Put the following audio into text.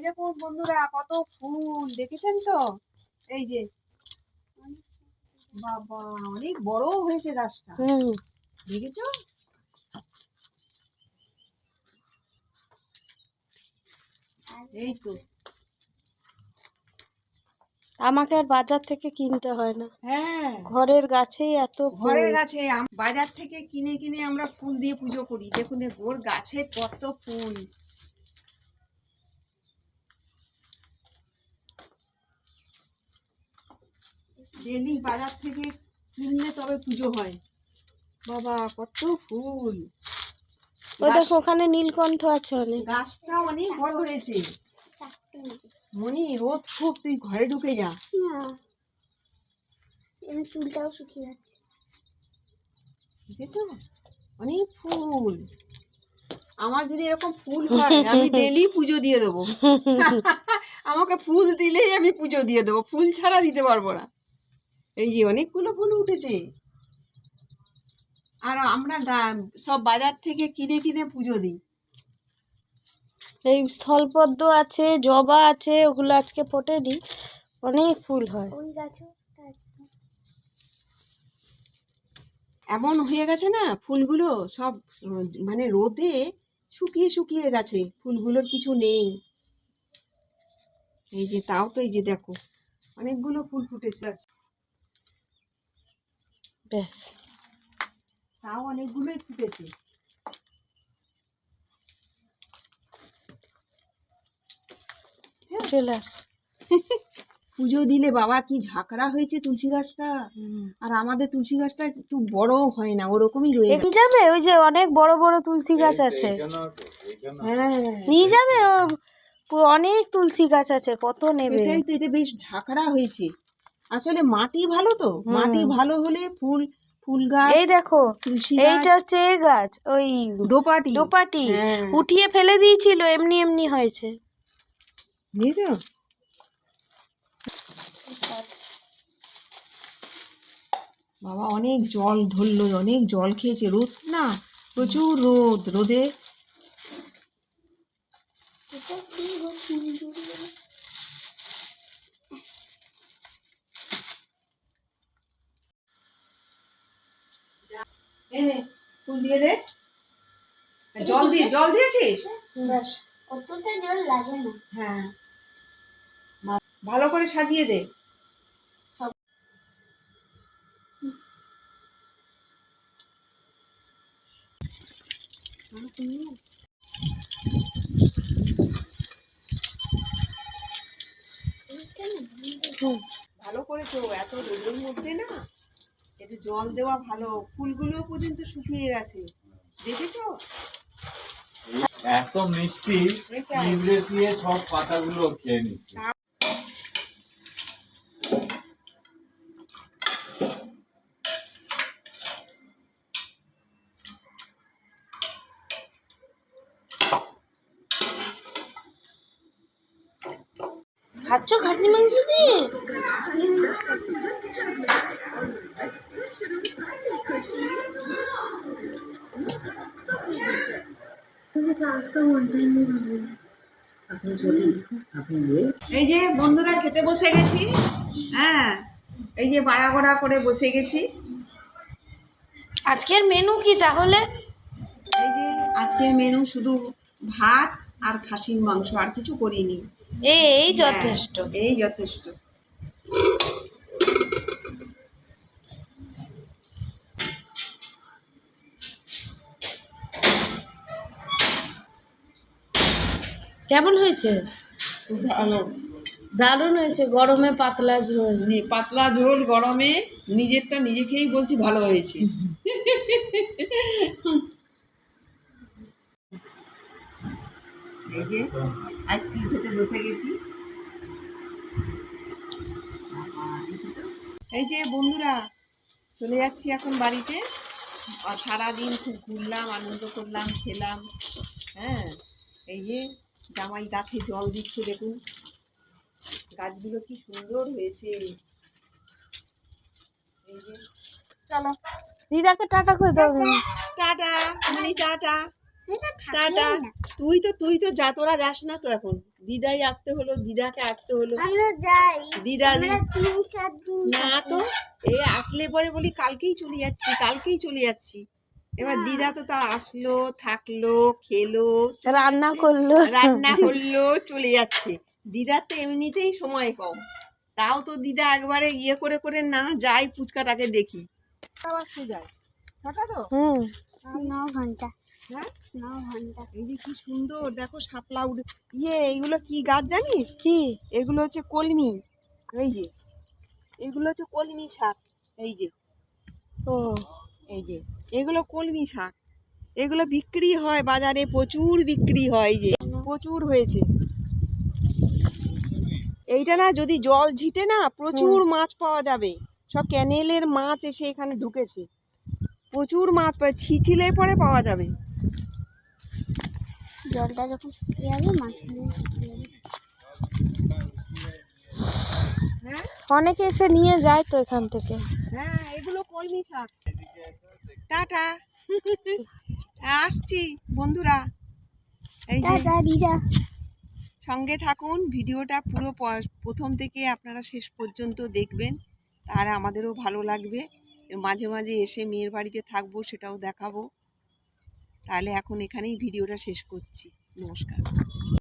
দেখুন বন্ধুরা, কত ফুল দেখেছেন তো? এই যে বাবা, অনেক বড় হয়েছে গাছটা। দেখেছো? এই তো, আমাকে আর বাজার থেকে কিনতে হয় না। হ্যাঁ, ঘরের গাছেই এত ফুল। ঘরের গাছে বাজার থেকে কিনে কিনে আমরা ফুল দিয়ে পুজো করি। দেখুন ওর গাছে কত ফুল। ডেলি বাজার থেকে কিনলে তবে পুজো হয়। বাবা কত ফুল। ও দেখো, ওখানে নীলকণ্ঠ আছে অনেক। গাছটা অনেক বড় হয়েছে। মনি, রোদ খুব, তুই ঘরে ঢুকে যা। চুলটাও শুকিয়ে যাচ্ছে। দেখেছো, অনেক ফুল। আমার যদি এরকম ফুল হয়, আমি ডেলি পুজো দিয়ে দেবো। আমাকে ফুল দিলেই আমি পুজো দিয়ে দেবো, ফুল ছাড়া দিতে পারবো না। এই যে অনেকগুলো ফুল উঠেছে। আর আমরা সব বাজার থেকে কিনে কিনে পুজো দিই। এই স্থলপদ্ম আছে, জবা আছে, ওগুলো আজকে ফোটেনি। অনেক ফুল হয়। এমন হয়ে গেছে না ফুলগুলো সব, মানে রোদে শুকিয়ে শুকিয়ে গেছে, ফুলগুলোর কিছু নেই। এই যে তাও তো, এই যে দেখো অনেকগুলো ফুল ফুটেছে, ব্যাস, তাও অনেকগুলোই ফুটেছে। চলে আস। পুজো দিলে বাবা কি ঝাঁকড়া হয়েছে তুলসী গাছটা। আর আমাদের তুলসী গাছটা একটু বড়ও হয় না, ওরকমই রয়ে গেছে। যাবে, ওই যে অনেক বড় বড় তুলসী গাছ আছে, হ্যাঁ, নিয়ে যাবে। অনেক তুলসী গাছ আছে, কত নেবে? এটাই তো, এটা বেশ ঝাঁকড়া হয়েছে। আসলে মাটি ভালো তো, মাটি ভালো হলে ফুল ফুল গাছ। এই দেখো, তুলসী এইটা হচ্ছে এ গাছ, ওই দোপাটি দোপাটি হ্যাঁ। উঠিয়ে ফেলে দিয়েছিল, এমনি এমনি হয়েছে। বুঝলি তো? বাবা অনেক জল ঢললো, অনেক জল খেয়েছে। রোদ না, প্রচুর রোদ। রোদে এনে ফুল দিয়ে দে। জল দিয়েছিস? ব্যাস, অতটা জল লাগে না। হ্যাঁ, ভালো করে সাজিয়ে দে। ভালো করেছো, এত রোদের মধ্যে না একটু জল দেওয়া ভালো। ফুলগুলো পর্যন্ত শুকিয়ে গেছে, দেখেছো? এত মিষ্টি, পিঁপড়ে দিয়ে সব পাতাগুলো খেয়ে নিচ্ছে। খাচ্ছ খাসি মাংস দিয়ে? এই যে বন্ধুরা, খেতে বসে গেছি। হ্যাঁ, এই যে বাড়া গড়া করে বসে গেছি। আজকের মেনু কি তাহলে? এই যে আজকের মেনু শুধু ভাত আর খাসির মাংস, আর কিছু করিনি। এই যথেষ্ট। এই যথেষ্ট। কেমন হয়েছে? ভালো, দারুণ হয়েছে। গরমে পাতলা ঝোল। পাতলা ঝোল গরমে, নিজেরটা নিজে খেয়েই বলছি ভালো হয়েছে। এই যে আইসক্রিম খেতে বসে গেছি। এই যে বন্ধুরা, চলে যাচ্ছি এখন বাড়িতে। আর সারাদিন খুব ঘুরলাম, আনন্দ করলাম, খেলাম। হ্যাঁ, এই যে জামাই গাছে জল দিচ্ছে, দেখুন গাছগুলো কি সুন্দর হয়েছে। এই যে চলো, দিদাকে টাটা করে দাও। টাটা, মানে টাটা টাটা। তুই তো যা, তোরা যাস না তো এখন দিদাই আসতে হলো, দিদাকে আসতে হলো। আমরা যাই দিদা আমরা 3-4 দিন না তো, এ আসলে পরে বলি কালকেই চলে যাচ্ছি, কালকেই চলে যাচ্ছি। এবার দিদা তো তা আসলো, থাকলো, খেলো, চলে রান্না যাচ্ছে। করলো। রান্না করলো, চলে যাচ্ছে। দিদার তো এমনিতেই সময় কম, তাও তো দিদা একবারে ইয়ে করে করে না যাই ফুচকাটাকে দেখি। বাজতে যায় ছটা তো। 9 ঘন্টা। হ্যাঁ 9 ঘন্টা। এই যে কি সুন্দর দেখো শাপলা উঠে। এইগুলো কি গাছ জানিস? কি? এগুলো হচ্ছে কলমি। এই যে এগুলো হচ্ছে কলমি শাক। এই যে ও এই যে এগুলো কলমি শাক। এগুলো বিক্রি হয় বাজারে, প্রচুর বিক্রি হয়। এই যে প্রচুর হয়েছে। এইটা না যদি জল ঝিটে না প্রচুর মাছ পাওয়া যাবে। সব ক্যানেলের মাছ এসে এখানে ঢুকেছে, প্রচুর মাছ পায়, ছিচিলে পরে পাওয়া যাবে। জলটা যখন শুকিয়ে যাবে মাছগুলো শুকিয়ে যাবে। হ্যাঁ অনেকে এসে নিয়ে যায় তো এখান থেকে। হ্যাঁ এগুলো কলমি শাক। টাটা। আসছি বন্ধুরা। এই যে দিদা। সঙ্গে থাকুন, ভিডিওটা পুরো প্রথম থেকে আপনারা শেষ পর্যন্ত দেখবেন, তাহলে আমাদেরও ভালো লাগবে। মাঝে মাঝে এসে মেয়ের বাড়িতে থাকবো, সেটাও দেখাবো। তাহলে এখন এখানেই ভিডিওটা শেষ করছি। নমস্কার।